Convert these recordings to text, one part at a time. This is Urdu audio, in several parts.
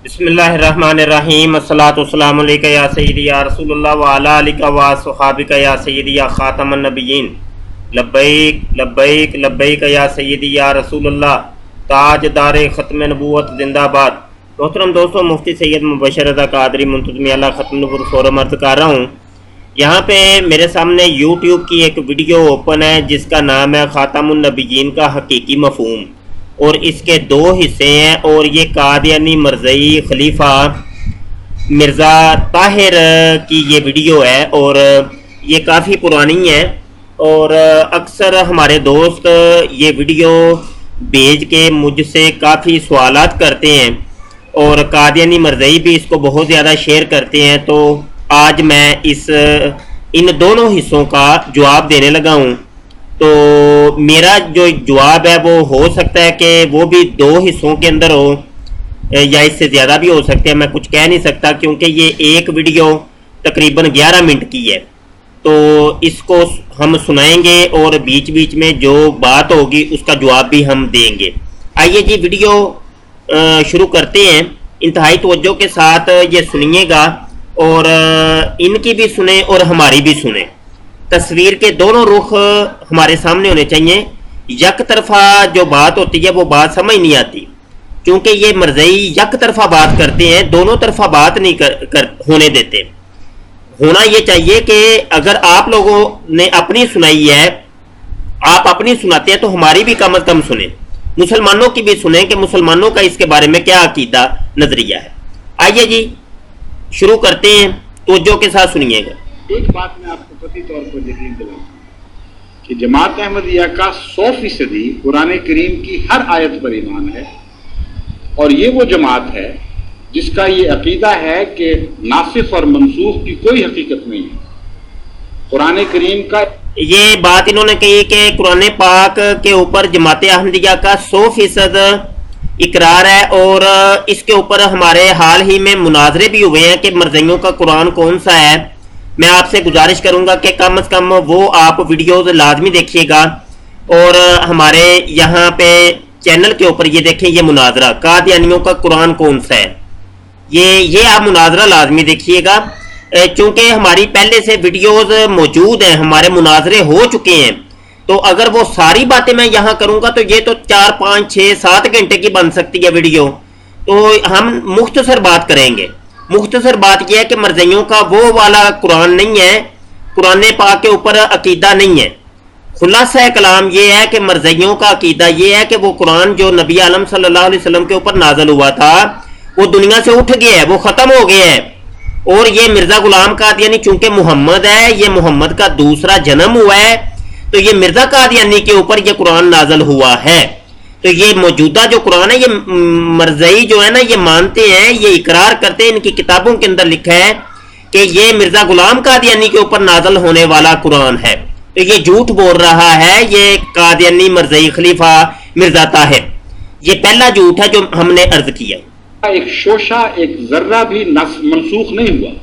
بسم اللہ الرحمن الرحیم الصلاۃ والسلام علیکہ یا سیدی یا رسول اللہ وعلی آلک و صحابک یا سیدی یا خاتم النبیین لبیک لبیک لبیک یا سیدی یا رسول اللہ تاج دار ختم نبوت زندہ باد۔ محترم دوستوں، مفتی سید مبشر رضا قادری منتظم اعلیٰ ختم نبوت فورم عرض کر رہا ہوں۔ یہاں پہ میرے سامنے یوٹیوب کی ایک ویڈیو اوپن ہے جس کا نام ہے خاتم النبیین کا حقیقی مفہوم، اور اس کے دو حصے ہیں، اور یہ قادیانی مرزئی خلیفہ مرزا طاہر کی یہ ویڈیو ہے، اور یہ کافی پرانی ہے، اور اکثر ہمارے دوست یہ ویڈیو بھیج کے مجھ سے کافی سوالات کرتے ہیں، اور قادیانی مرزئی بھی اس کو بہت زیادہ شیئر کرتے ہیں۔ تو آج میں ان دونوں حصوں کا جواب دینے لگا ہوں۔ تو میرا جو جواب ہے وہ ہو سکتا ہے کہ وہ بھی دو حصوں کے اندر ہو، یا اس سے زیادہ بھی ہو سکتے ہیں، میں کچھ کہہ نہیں سکتا، کیونکہ یہ ایک ویڈیو تقریباً 11 منٹ کی ہے۔ تو اس کو ہم سنائیں گے، اور بیچ بیچ میں جو بات ہوگی اس کا جواب بھی ہم دیں گے۔ آئیے جی ویڈیو شروع کرتے ہیں۔ انتہائی توجہ کے ساتھ یہ سنیے گا، اور ان کی بھی سنیں اور ہماری بھی سنیں۔ تصویر کے دونوں رخ ہمارے سامنے ہونے چاہیے۔ یک طرفہ جو بات ہوتی ہے وہ بات سمجھ نہیں آتی، کیونکہ یہ مرزئی یک طرفہ بات کرتے ہیں، دونوں طرفہ بات نہیں ہونے دیتے۔ ہونا یہ چاہیے کہ اگر آپ لوگوں نے اپنی سنائی ہے، آپ اپنی سناتے ہیں، تو ہماری بھی کم از کم سنیں، مسلمانوں کی بھی سنیں کہ مسلمانوں کا اس کے بارے میں کیا عقیدہ نظریہ ہے۔ آئیے جی شروع کرتے ہیں، توجہ کے ساتھ سنیے گا۔ ایک بات میں آپ کو قطعی طور پر یقین دلاؤں کہ جماعت احمدیہ کا 100% قرآن کریم کی ہر آیت پر ایمان ہے، اور یہ وہ جماعت ہے جس کا یہ عقیدہ ہے کہ ناسخ اور منسوخ کی کوئی حقیقت نہیں ہے۔ قرآن کریم کا یہ بات انہوں نے کہی کہ قرآن پاک کے اوپر جماعت احمدیہ کا 100% اقرار ہے، اور اس کے اوپر ہمارے حال ہی میں مناظرے بھی ہوئے ہیں کہ مرزئیوں کا قرآن کون سا ہے۔ میں آپ سے گزارش کروں گا کہ کم از کم وہ آپ ویڈیوز لازمی دیکھیے گا، اور ہمارے یہاں پہ چینل کے اوپر یہ دیکھیں، یہ مناظرہ قادیانیوں کا قرآن کون سا ہے، یہ آپ مناظرہ لازمی دیکھیے گا، چونکہ ہماری پہلے سے ویڈیوز موجود ہیں، ہمارے مناظرے ہو چکے ہیں۔ تو اگر وہ ساری باتیں میں یہاں کروں گا تو یہ تو 4 5 6 7 گھنٹے کی بن سکتی ہے ویڈیو۔ تو ہم مختصر بات کریں گے۔ مختصر بات یہ ہے کہ مرزئیوں کا وہ والا قرآن نہیں ہے، قرآن پاک کے اوپر عقیدہ نہیں ہے۔ خلاصہ کلام یہ ہے کہ مرزئیوں کا عقیدہ یہ ہے کہ وہ قرآن جو نبی عالم صلی اللہ علیہ وسلم کے اوپر نازل ہوا تھا وہ دنیا سے اٹھ گیا ہے، وہ ختم ہو گیا ہے، اور یہ مرزا غلام قادیانی چونکہ محمد ہے، یہ محمد کا دوسرا جنم ہوا ہے، تو یہ مرزا قادیانی کے اوپر یہ قرآن نازل ہوا ہے۔ تو یہ موجودہ جو قرآن ہے، یہ مرزئی جو ہے نا، یہ مانتے ہیں، یہ اقرار کرتے ہیں، ان کی کتابوں کے اندر لکھا ہے کہ یہ مرزا غلام قادیانی کے اوپر نازل ہونے والا قرآن ہے۔ تو یہ جھوٹ بول رہا ہے یہ قادیانی مرزئی خلیفہ مرزا طاہر۔ یہ پہلا جھوٹ ہے جو ہم نے عرض کیا۔ ایک شوشہ، ایک ذرہ بھی منسوخ نہیں ہوا،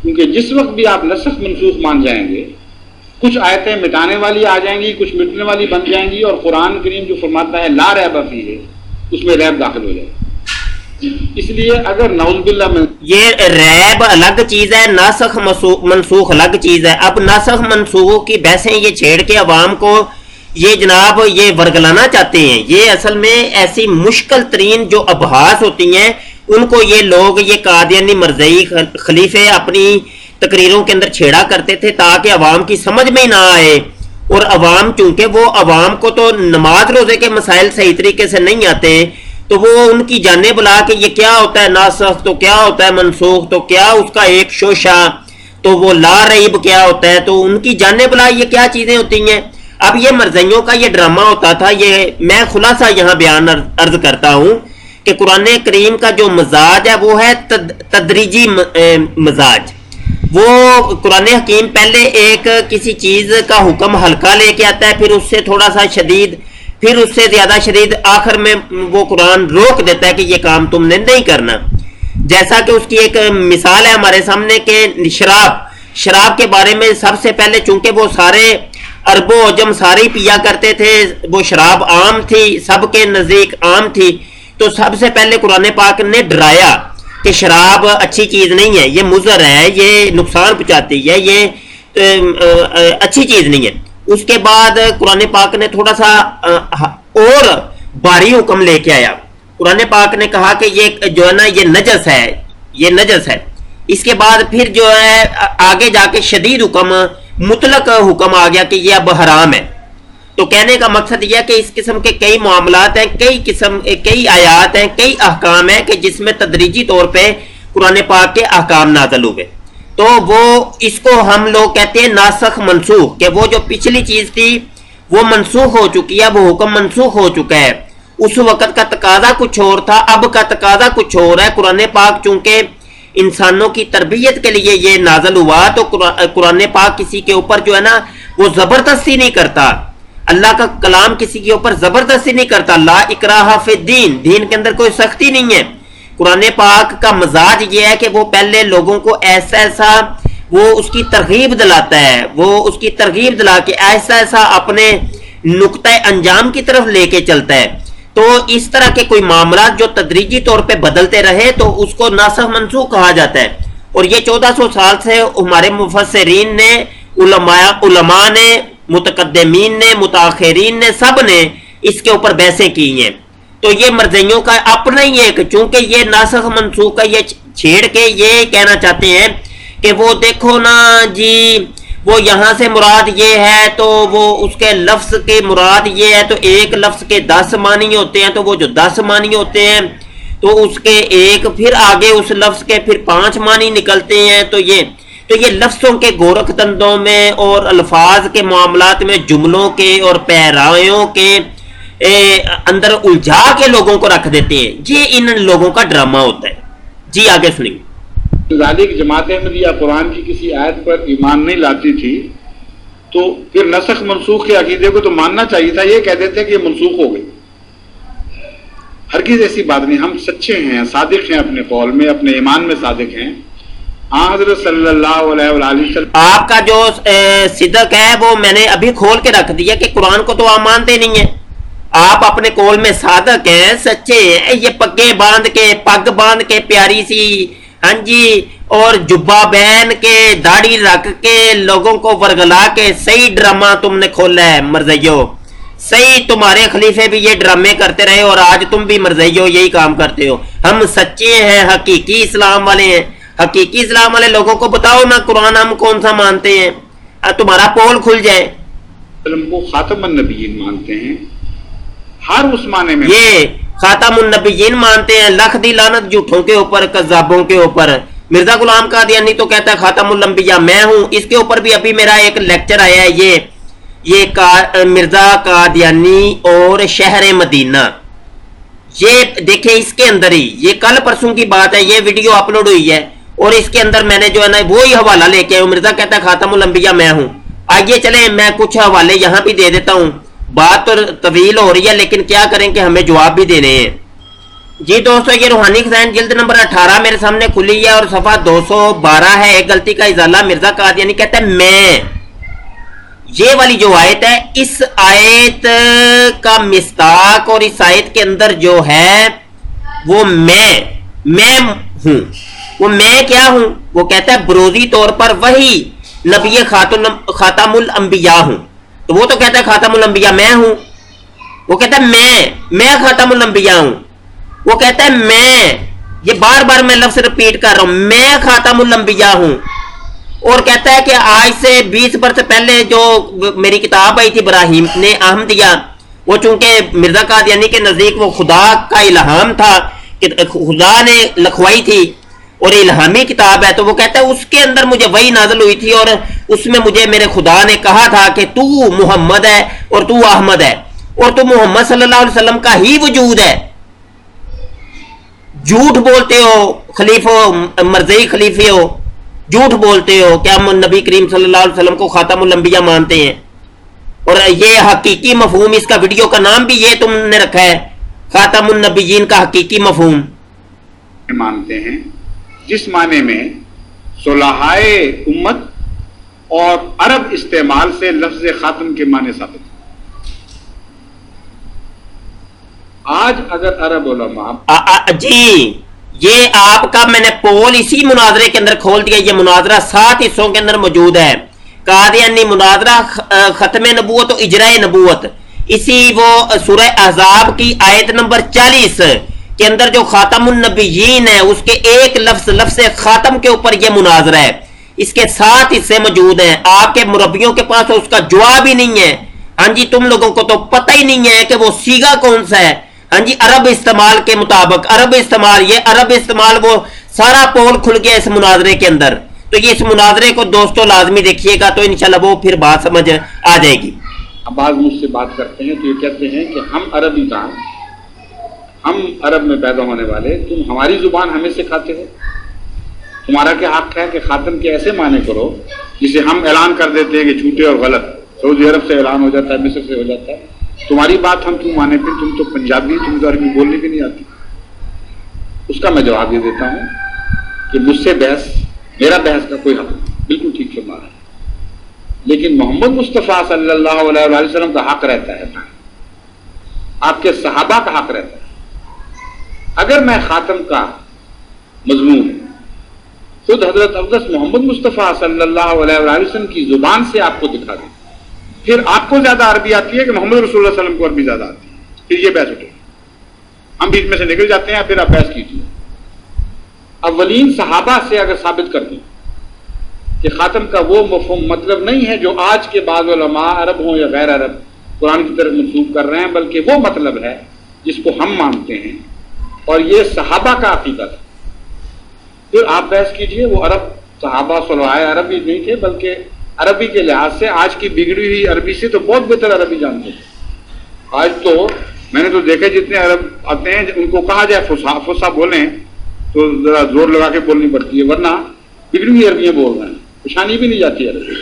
کیونکہ جس وقت بھی آپ نسخ منسوخ مان جائیں گے، کچھ آیتیں مٹانے والی آ جائیں گی، کچھ مٹنے والی بن جائیں گی، اور قرآن کریم جو فرماتا ہے لا ریب فیہ، اس میں ریب داخل ہو جائے گا۔ اس لیے اگر نعوذ باللہ میں یہ ریب الگ چیز ہے، ناسخ منسوخ الگ چیز ہے۔ اب ناسخ منسوخ کی بحثیں یہ چھیڑ کے عوام کو یہ جناب یہ ورگلانا چاہتے ہیں۔ یہ اصل میں ایسی مشکل ترین جو ابحاث ہوتی ہیں ان کو یہ لوگ، یہ قادیانی مرزئی خلیفے اپنی تقریروں کے اندر چھیڑا کرتے تھے تاکہ عوام کی سمجھ میں نہ آئے، اور عوام چونکہ وہ عوام کو تو نماز روزے کے مسائل صحیح طریقے سے نہیں آتے، تو وہ ان کی جانیں بلا کے یہ کیا ہوتا ہے ناسخ، تو کیا ہوتا ہے منسوخ، تو کیا اس کا ایک شوشہ، تو وہ لا ریب کیا ہوتا ہے، تو ان کی جانیں بلا یہ کیا چیزیں ہوتی ہیں۔ اب یہ مرزئیوں کا یہ ڈرامہ ہوتا تھا۔ یہ میں خلاصہ یہاں بیان عرض کرتا ہوں کہ قرآن کریم کا جو مزاج ہے وہ ہے تدریجی مزاج۔ وہ قرآن حکیم پہلے ایک کسی چیز کا حکم ہلکا لے کے آتا ہے، پھر اس سے تھوڑا سا شدید، پھر اس سے زیادہ شدید، آخر میں وہ قرآن روک دیتا ہے کہ یہ کام تم نے نہیں کرنا۔ جیسا کہ اس کی ایک مثال ہے ہمارے سامنے کہ شراب کے بارے میں سب سے پہلے، چونکہ وہ سارے عرب و عجم سارے پیا کرتے تھے، وہ شراب عام تھی، سب کے نزدیک عام تھی، تو سب سے پہلے قرآن پاک نے ڈرایا کہ شراب اچھی چیز نہیں ہے، یہ مضر ہے، یہ نقصان پہنچاتی ہے، یہ اچھی چیز نہیں ہے۔ اس کے بعد قرآن پاک نے تھوڑا سا اور بھاری حکم لے کے آیا۔ قرآن پاک نے کہا کہ یہ جو ہے نا یہ نجس ہے، یہ نجس ہے۔ اس کے بعد پھر جو ہے آگے جا کے شدید حکم، مطلق حکم آ گیا کہ یہ اب حرام ہے۔ تو کہنے کا مقصد یہ ہے کہ اس قسم کے کئی معاملات ہیں، کئی آیات ہیں، کئی احکام ہیں کہ جس میں تدریجی طور پہ قرآن پاک کے احکام نازل ہوئے۔ تو وہ اس کو ہم لوگ کہتے ہیں ناسخ منسوخ، کہ وہ جو پچھلی چیز تھی وہ منسوخ ہو چکی ہے، وہ حکم منسوخ ہو چکا ہے۔ اس وقت کا تقاضا کچھ اور تھا، اب کا تقاضا کچھ اور ہے۔ قرآن پاک چونکہ انسانوں کی تربیت کے لیے یہ نازل ہوا، تو قرآن پاک کسی کے اوپر جو ہے نا وہ زبردستی نہیں کرتا۔ اللہ کا کلام کسی کے اوپر زبردستی نہیں کرتا۔ لا اکراہ فی الدین، دین کے اندر کوئی سختی نہیں ہے۔ قرآن پاک کا مزاج یہ ہے کہ وہ پہلے لوگوں کو ایسا وہ اس کی ترغیب دلاتا ہے، وہ اس کی ترغیب دلا کے ایسا اپنے نقطہ انجام کی طرف لے کے چلتا ہے۔ تو اس طرح کے کوئی معاملات جو تدریجی طور پہ بدلتے رہے تو اس کو ناسخ منسوخ کہا جاتا ہے۔ اور یہ 1400 سال سے ہمارے مفسرین نے، علماء نے، متقدمین نے، متاخرین نے، سب نے اس کے اوپر بحثیں کی ہیں۔ تو یہ مرزیوں کا اپنا ہی ایک، چونکہ یہ ناسخ منسوخ کا یہ چھیڑ کے یہ کہنا چاہتے ہیں کہ وہ دیکھو نا جی وہ یہاں سے مراد یہ ہے، تو وہ اس کے لفظ کے مراد یہ ہے، تو ایک لفظ کے 10 معنی ہوتے ہیں، تو وہ جو 10 معنی ہوتے ہیں تو اس کے ایک پھر آگے اس لفظ کے پھر 5 معنی نکلتے ہیں۔ تو یہ لفظوں کے گورکھ تندوں میں اور الفاظ کے معاملات میں جملوں کے اور پیرایوں کے اندر الجھا کے لوگوں کو رکھ دیتے ہیں۔ یہ ان لوگوں کا ڈرامہ ہوتا ہے۔ جی آگے سنیں۔ ذالک جماعت احمدیہ قرآن کی کسی آیت پر ایمان نہیں لاتی تھی، تو پھر نسخ منسوخ کے عقیدے کو تو ماننا چاہیے تھا، یہ کہہ دیتے کہ یہ منسوخ ہو گئی۔ ہرگز ایسی بات نہیں، ہم سچے ہیں، صادق ہیں اپنے قول میں، اپنے ایمان میں صادق ہیں۔ حضرت صلی اللہ علیہ وآلہ وسلم آپ کا جو صدق ہے وہ میں نے ابھی کھول کے رکھ دیا کہ قرآن کو تو آپ مانتے نہیں ہیں، آپ اپنے قول میں صادق ہیں، سچے ہیں۔ یہ پگے باندھ کے، پگ باندھ کے پیاری سی، ہاں جی، اور جبہ بہن کے، داڑھی رکھ کے، لوگوں کو ورگلا کے صحیح ڈرامہ تم نے کھولا ہے مرزیو۔ صحیح، تمہارے خلیفے بھی یہ ڈرامے کرتے رہے اور آج تم بھی مرزیو یہی کام کرتے ہو۔ ہم سچے ہیں، حقیقی اسلام والے ہیں۔ حقیقی اسلام والے لوگوں کو بتاؤ نا قرآن ہم کون سا مانتے ہیں، تمہارا پول کھل جائے۔ کو خاتم النبیین مانتے ہیں، ہر اس معنی میں یہ خاتم النبیین مانتے ہیں، لکھ دی لعنت جھوٹوں کے اوپر، کذابوں کے اوپر۔ مرزا غلام قادیانی تو کہتا ہے خاتم الانبیاء میں ہوں۔ اس کے اوپر بھی ابھی میرا ایک لیکچر آیا ہے، یہ مرزا قادیانی اور شہر مدینہ، یہ دیکھیں اس کے اندر ہی، یہ کل پرسوں کی بات ہے، یہ ویڈیو اپلوڈ ہوئی ہے اور اس کے اندر میں نے جو ہے نا وہی حوالہ لے کے آیا ہوں۔ مرزا کہتا ہے خاتم الانبیاء میں ہوں۔ آئیے چلیں میں کچھ حوالے یہاں بھی دے دیتا ہوں، بات تو طویل ہو رہی ہے لیکن کیا کریں کہ ہمیں جواب بھی دینے ہیں۔ جی دوستو، یہ روحانی خزائن جلد نمبر 18 میرے سامنے کھلی ہے اور صفحہ 212 ہے، ایک غلطی کا ازالہ۔ مرزا قادیانی کہتا ہے میں، یہ والی جو آیت ہے، اس آیت کا مصداق اور اس آیت کے اندر جو ہے وہ میں ہوں۔ وہ میں کیا ہوں؟ وہ کہتا ہے بروزی طور پر وہی نبی خاتم الانبیاء ہوں۔ تو وہ تو کہتا ہے خاتم الانبیاء میں ہوں، وہ کہتا ہے میں خاتم الانبیاء ہوں۔ وہ کہتا ہے میں، یہ بار بار میں لفظ ریپیٹ کر رہا ہوں، میں خاتم الانبیاء ہوں۔ اور کہتا ہے کہ آج سے 20 برس پہلے جو میری کتاب آئی تھی ابراہیم نے احمدیہ، وہ چونکہ مرزا قادیانی کے نزدیک وہ خدا کا الہام تھا کہ خدا نے لکھوائی تھی اور الہامی کتاب ہے، تو وہ کہتا ہے اس کے اندر مجھے وحی نازل ہوئی تھی اور اس میں مجھے میرے خدا نے کہا تھا کہ تو محمد ہے اور تو احمد ہے اور تو محمد صلی اللہ علیہ وسلم کا ہی وجود ہے۔ جھوٹ بولتے ہو خلیفہ، مرزئی خلیفے ہو، جھوٹ بولتے ہو کہ ہم نبی کریم صلی اللہ علیہ وسلم کو خاتم الانبیاء مانتے ہیں۔ اور یہ حقیقی مفہوم، اس کا ویڈیو کا نام بھی یہ تم نے رکھا ہے، خاتم النبیین کا حقیقی مفہوم مانتے ہیں، جس معنی میں صلحائے امت اور عرب استعمال سے لفظ خاتم کے معنی ثابت ہے۔ آج اگر عرب علماء جی یہ آپ کا میں نے پول اسی مناظرے کے اندر کھول دیا. یہ مناظرہ 7 حصوں کے اندر موجود ہے. قادیانی مناظرہ ختم نبوت و اجراء نبوت. اسی وہ سورہ احزاب کی آیت نمبر 40 کے اندر جو خاتم النبیین ہے اس کے ایک لفظ خاتم کے اوپر یہ مناظرہ ہے. اس کے 7 حصے موجود ہیں. آپ کے مربیوں کے پاس اس کا جواب ہی نہیں ہے. ہاں جی تم لوگوں کو تو پتہ ہی نہیں ہے کہ وہ سیگا کون سا ہے. ہاں جی عرب استعمال کے مطابق عرب استعمال وہ سارا پول کھل گیا اس مناظرے کے اندر. تو یہ اس مناظرے کو دوستوں لازمی دیکھیے گا تو انشاءاللہ وہ پھر بات سمجھ آ جائے گی. اب بعض مجھ سے بات کرتے ہیں تو یہ کہتے ہیں کہ ہم عربی دان، ہم عرب میں پیدا ہونے والے، تم ہماری زبان ہمیں سکھاتے ہو. تمہارا کیا حق ہے کہ خاتم کے ایسے معنی کرو جسے ہم اعلان کر دیتے ہیں کہ جھوٹے اور غلط. سعودی عرب سے اعلان ہو جاتا ہے، مصر سے ہو جاتا ہے. تمہاری بات ہم کیوں مانے؟ پھر تم تو پنجابی، تم تو عربی بولنے بھی نہیں آتی. اس کا میں جواب یہ دیتا ہوں کہ مجھ سے میرا بحث کا کوئی حق نہیں. بالکل ٹھیک فرما رہا ہے. لیکن محمد مصطفیٰ صلی اللہ علیہ وسلم کا حق رہتا ہے، آپ کے صحابہ کا حق رہتا ہے. اگر میں خاتم کا مضمون خود حضرت اقدس محمد مصطفیٰ صلی اللہ علیہ وسلم کی زبان سے آپ کو دکھا دیں، پھر آپ کو زیادہ عربی آتی ہے کہ محمد رسول اللہ صلی اللہ علیہ وسلم کو عربی زیادہ آتی ہے، پھر یہ بحث اٹھے. ہم بیچ میں سے نکل جاتے ہیں، پھر آپ بحث کیجیے. اولین صحابہ سے اگر ثابت کر دیں کہ خاتم کا وہ مفہوم مطلب نہیں ہے جو آج کے بعض علماء عرب ہوں یا غیر عرب قرآن کی طرف منسوخ کر رہے ہیں، بلکہ وہ مطلب ہے جس کو ہم مانتے ہیں اور یہ صحابہ کا عقیدہ تھا، پھر آپ بحث کیجئے. وہ صحابہ صلوائے عربی نہیں تھے، بلکہ عربی کے لحاظ سے آج کی بگڑی ہوئی عربی سے تو بہت بہتر عربی جانتے تھے. آج تو میں نے تو دیکھا جتنے عرب آتے ہیں ان کو کہا جائے فصحا بولیں تو ذرا زور لگا کے بولنی پڑتی ہے، ورنہ بگڑی ہوئی عربیاں بول رہے ہیں، پہچانی بھی نہیں جاتی عربی.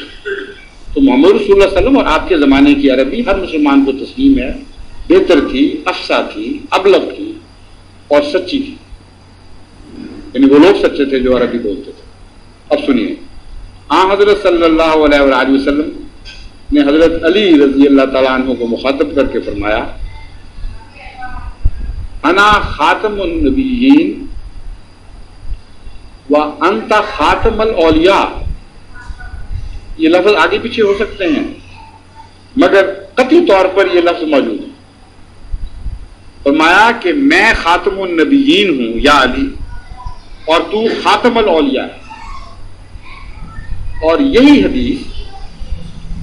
تو محمد رسول اللہ صلی اللہ علیہ وسلم اور آپ کے زمانے کی عربی ہر مسلمان کو تسلیم ہے، بہتر تھی، افصح تھی، ابلغ تھی اور سچی تھی. یعنی وہ لوگ سچے تھے جو عربی بولتے تھے. اب سنیے، حضرت صلی اللہ علیہ وآلہ وسلم نے حضرت علی رضی اللہ تعالیٰ عنہ کو مخاطب کر کے فرمایا، انا خاتم النبیین وانت خاتم الاولیاء. یہ لفظ آگے پیچھے ہو سکتے ہیں مگر قطعی طور پر یہ لفظ موجود ہے. فرمایا کہ میں خاتم النبیین ہوں یا علی، اور تو خاتم الاولیاء ہے. اور یہی حدیث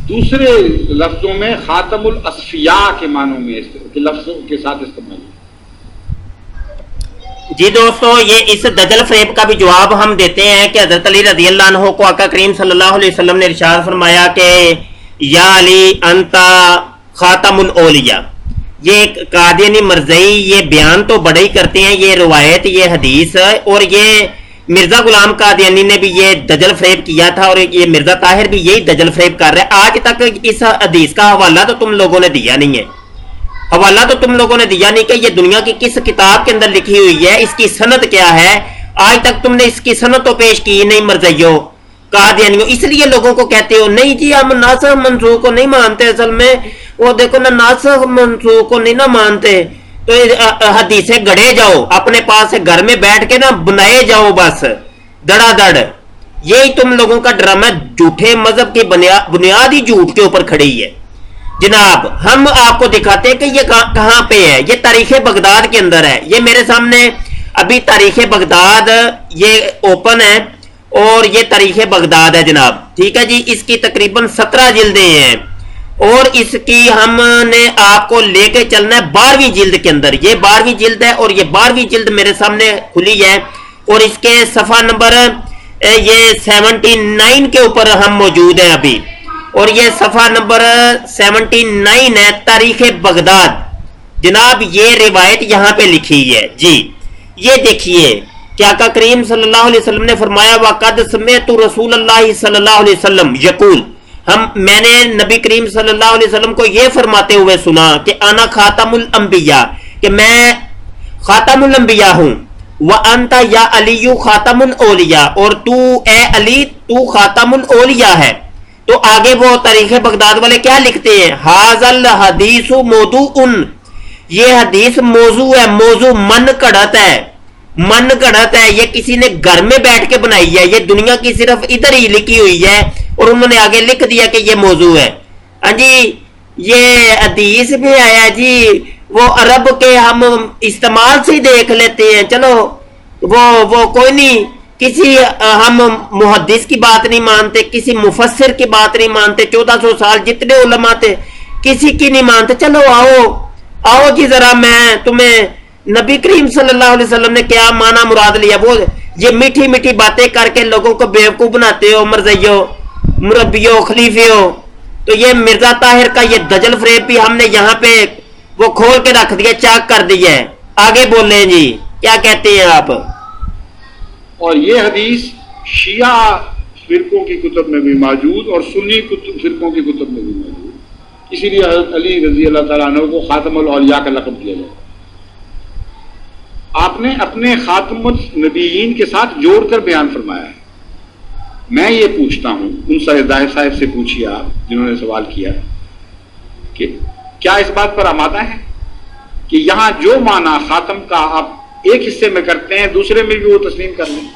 دوسرے لفظوں میں خاتم الاصفیاء کے معنوں میں کے لفظوں کے ساتھ استعمال ہے. جی دوستو، یہ اس دجل فریب کا بھی جواب ہم دیتے ہیں کہ حضرت علی رضی اللہ عنہ کو آقا کریم صلی اللہ علیہ وسلم نے ارشاد فرمایا کہ یا علی انتا خاتم الاولیاء. یہ قادیانی مرزئی یہ بیان تو بڑے ہی کرتے ہیں، یہ روایت، یہ حدیث، اور یہ مرزا غلام قادیانی نے بھی یہ دجل فریب کیا تھا، اور یہ مرزا طاہر بھی یہی دجل فریب کر رہے ہیں. آج تک اس حدیث کا حوالہ تو تم لوگوں نے دیا نہیں ہے، کہ یہ دنیا کی کس کتاب کے اندر لکھی ہوئی ہے، اس کی سند کیا ہے. آج تک تم نے اس کی سند تو پیش کی نہیں مرزائیوں قادیانیوں. اس لیے لوگوں کو کہتے ہو نہیں جی ہم ناسخ منسوخ کو نہیں مانتے. اصل میں وہ دیکھو نا، ناسخ منسوخ کو نہیں نہ مانتے تو حدیثیں گڑے جاؤ اپنے پاس سے، گھر میں بیٹھ کے نا بنائے جاؤ بس دڑا دڑ. یہی تم لوگوں کا ڈرامہ جھوٹے مذہب کی بنیادی جھوٹ کے اوپر کھڑی ہے. جناب ہم آپ کو دکھاتے ہیں کہ یہ کہاں پہ ہے. یہ تاریخ بغداد کے اندر ہے. یہ میرے سامنے ابھی تاریخ بغداد یہ اوپن ہے، اور یہ تاریخ بغداد ہے جناب. ٹھیک ہے جی، اس کی تقریباً 17 جلدیں ہیں، اور اس کی ہم نے آپ کو لے کے چلنا ہے 12ویں جلد کے اندر. یہ 12ویں جلد ہے، اور یہ 12ویں جلد میرے سامنے کھلی ہے، اور اس کے صفحہ نمبر یہ 79 کے اوپر ہم موجود ہیں ابھی. اور یہ صفحہ نمبر 79 ہے تاریخ بغداد. جناب یہ روایت یہاں پہ لکھی ہے جی. یہ دیکھیے کہ آقا کریم صلی اللہ علیہ وسلم نے فرمایا وَقَدْ سَمِعْتُ رسول اللہ صلی اللہ علیہ وسلم یقول. میں نے نبی کریم صلی اللہ علیہ وسلم کو یہ فرماتے ہوئے سنا کہ انا خاتم الانبیاء، کہ میں خاتم الانبیاء ہوں. وَأَنْتَ يَا عَلِيُّ خَاتَمُ الْأَوْلِيَاء، اور تو اے علی تو خاتم الاولیاء ہے. تو آگے وہ تاریخ بغداد والے کیا لکھتے ہیں، ھَذَا الْحَدِيثُ مَوْضُوعٌ، یہ حدیث موضوع ہے، موضوع من گھڑت ہے، من گھڑت ہے، یہ کسی نے گھر میں بیٹھ کے بنائی ہے، یہ دنیا کی صرف ادھر ہی لکھی ہوئی ہے اور انہوں نے آگے لکھ دیا کہ یہ موضوع ہے۔ ہاں جی، یہ حدیث میں آیا جی، وہ عرب کے ہم استعمال سے ہی دیکھ لیتے ہیں، چلو وہ کوئی نہیں، کسی ہم محدث کی بات نہیں مانتے، کسی مفسر کی بات نہیں مانتے، 1400 سال جتنے علماء تھے کسی کی نہیں مانتے، چلو آؤ جی ذرا میں تمہیں نبی کریم صلی اللہ علیہ وسلم نے کیا معنی مراد لیا، وہ یہ میٹھی میٹھی باتیں کر کے لوگوں کو بیوقوف بناتے ہو، مرزیو مربیو خلیفیو۔ تو یہ مرزا طاہر کا یہ دجل فریب بھی ہم نے یہاں پہ وہ کھول کے رکھ دیا، چاک کر دیا ہے۔ آگے بولیں جی، کیا کہتے ہیں آپ؟ اور یہ حدیث شیعہ فرقوں کی کتب میں بھی موجود اور سنی فرقوں کی کتب میں بھی موجود، اسی لیے حضرت علی رضی اللہ تعالیٰ عنہ کو خاتم الاولیاء کا لقب دیا جائے۔ آپ نے اپنے خاتم النبیین کے ساتھ جوڑ کر بیان فرمایا ہے۔ میں یہ پوچھتا ہوں، ان ظاہر صاحب سے پوچھیے آپ جنہوں نے سوال کیا کہ کیا اس بات پر آمادہ ہے کہ یہاں جو معنی خاتم کا آپ ایک حصے میں کرتے ہیں دوسرے میں بھی وہ تسلیم کر لیں؟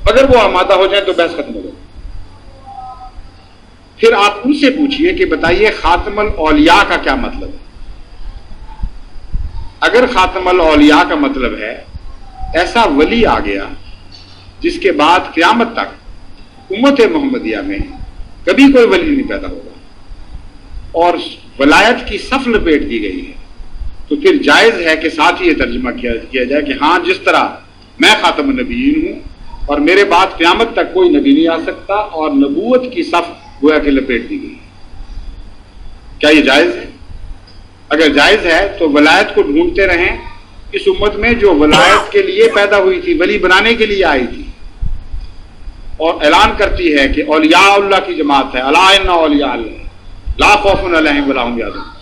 اگر وہ آمادہ ہو جائے تو بحث ختم ہو جائے۔ پھر آپ ان سے پوچھئے کہ بتائیے خاتم الاولیاء کا کیا مطلب ہے؟ اگر خاتم الاولیاء کا مطلب ہے ایسا ولی آ گیا جس کے بعد قیامت تک امت محمدیہ میں کبھی کوئی ولی نہیں پیدا ہوگا اور ولایت کی صف لپیٹ دی گئی ہے، تو پھر جائز ہے کہ ساتھ ہی یہ ترجمہ کیا جائے کہ ہاں جس طرح میں خاتم النبیین ہوں اور میرے بعد قیامت تک کوئی نبی نہیں آ سکتا اور نبوت کی صف گویا کہ لپیٹ دی گئی ہے۔ کیا یہ جائز ہے؟ اگر جائز ہے تو ولایت کو ڈھونڈتے رہیں اس امت میں جو ولایت کے لیے پیدا ہوئی تھی، ولی بنانے کے لیے آئی تھی اور اعلان کرتی ہے کہ اولیاء اللہ کی جماعت ہے، الا ان اولیاء اللہ لا خوف علیہم ولا هم یحزنون۔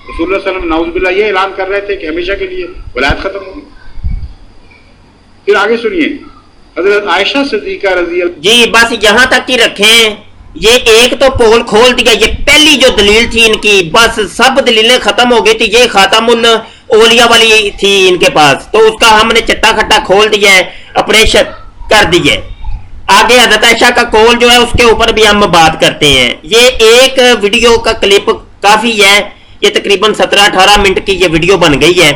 رسول اللہ صلی اللہ علیہ وسلم نعوذ باللہ یہ اعلان کر رہے تھے کہ ہمیشہ کے لیے ولایت ختم ہوگی۔ پھر آگے سنیے، حضرت عائشہ صدیقہ رضی اللہ جی بس یہاں تک ہی رکھیں، یہ ایک تو پول کھول دیا، یہ پہلی جو دلیل تھی ان کی، بس سب دلیلیں ختم ہو گئی تھی، یہ خاتم الاولیاء والی تھی ان کے پاس، تو اس کا ہم نے چٹا کھٹا کھول دیا ہے، آپریشن کر دیا ہے۔ آگے حضرت عائشہ کا قول جو ہے اس کے اوپر بھی ہم بات کرتے ہیں۔ یہ ایک ویڈیو کا کلپ کافی ہے، یہ تقریباً 17-18 منٹ کی یہ ویڈیو بن گئی ہے،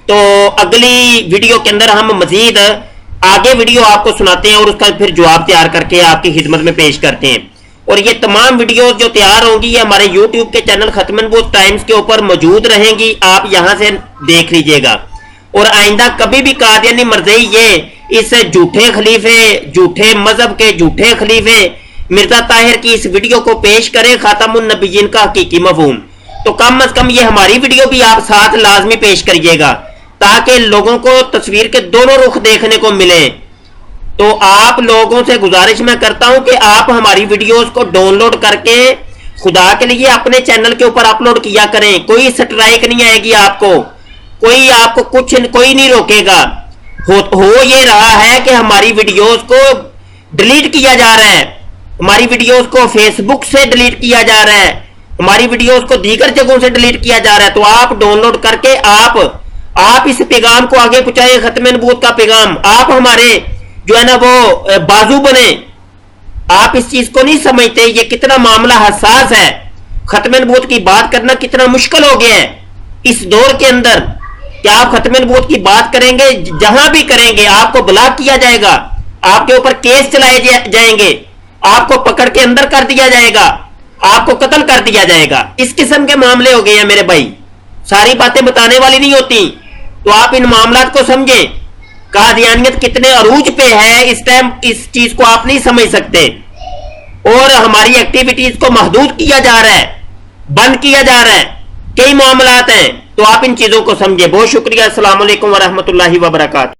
تو اگلی ویڈیو کے اندر ہم مزید آگے ویڈیو آپ کو سناتے ہیں اور اس کا پھر جواب تیار کر کے آپ کی خدمت میں پیش کرتے ہیں۔ اور یہ تمام ویڈیوز جو تیار ہوں گی یہ ہمارے یوٹیوب کے چینل ختم النبوت ٹائمز کے اوپر موجود رہیں گی، آپ یہاں سے دیکھ لیجئے گا۔ اور آئندہ کبھی بھی قادیانی مرزئی یہ اس جھوٹے خلیفے، جھوٹے مذہب کے جھوٹے خلیفے مرزا طاہر کی اس ویڈیو کو پیش کریں خاتم النبیین کا حقیقی مفہوم، تو کم از کم یہ ہماری ویڈیو بھی آپ ساتھ لازمی پیش کریے گا تاکہ لوگوں کو تصویر کے دونوں رخ دیکھنے کو ملیں۔ تو آپ لوگوں سے گزارش میں کرتا ہوں کہ آپ ہماری ویڈیوز کو ڈاؤن لوڈ کر کے خدا کے لیے اپنے چینل کے اوپر اپلوڈ کیا کریں، کوئی سٹرائک نہیں آئے گی آپ کو، کوئی نہیں روکے گا۔ ہو یہ رہا ہے کہ ہماری ویڈیوز کو ڈیلیٹ کیا جا رہا ہے، ہماری ویڈیوز کو فیس بک سے ڈیلیٹ کیا جا رہا ہے، ہماری ویڈیوز کو دیگر جگہوں سے ڈیلیٹ کیا جا رہا ہے، تو آپ ڈاؤن لوڈ کر کے آپ اس پیغام کو آگے پہنچائیں، ختم نبوت کا پیغام۔ آپ ہمارے جو ہے نا وہ بازو بنے، آپ اس چیز کو نہیں سمجھتے یہ کتنا معاملہ حساس ہے، ختم نبوت کی بات کرنا کتنا مشکل ہو گیا ہے اس دور کے اندر کہ آپ ختم نبوت کی بات کریں گے، جہاں بھی کریں گے آپ کو بلاک کیا جائے گا، آپ کے اوپر کیس چلائے جائیں گے، آپ کو پکڑ کے اندر کر دیا جائے گا، آپ کو قتل کر دیا جائے گا۔ اس قسم کے معاملے ہو گئے ہیں میرے بھائی، ساری باتیں بتانے والی نہیں ہوتی، تو آپ ان معاملات کو سمجھیں۔ قادیانیت کتنے عروج پہ ہے اس ٹائم، اس چیز کو آپ نہیں سمجھ سکتے، اور ہماری ایکٹیویٹیز کو محدود کیا جا رہا ہے، بند کیا جا رہا ہے، کئی معاملات ہیں، تو آپ ان چیزوں کو سمجھیں۔ بہت شکریہ، السلام علیکم ورحمۃ اللہ وبرکاتہ۔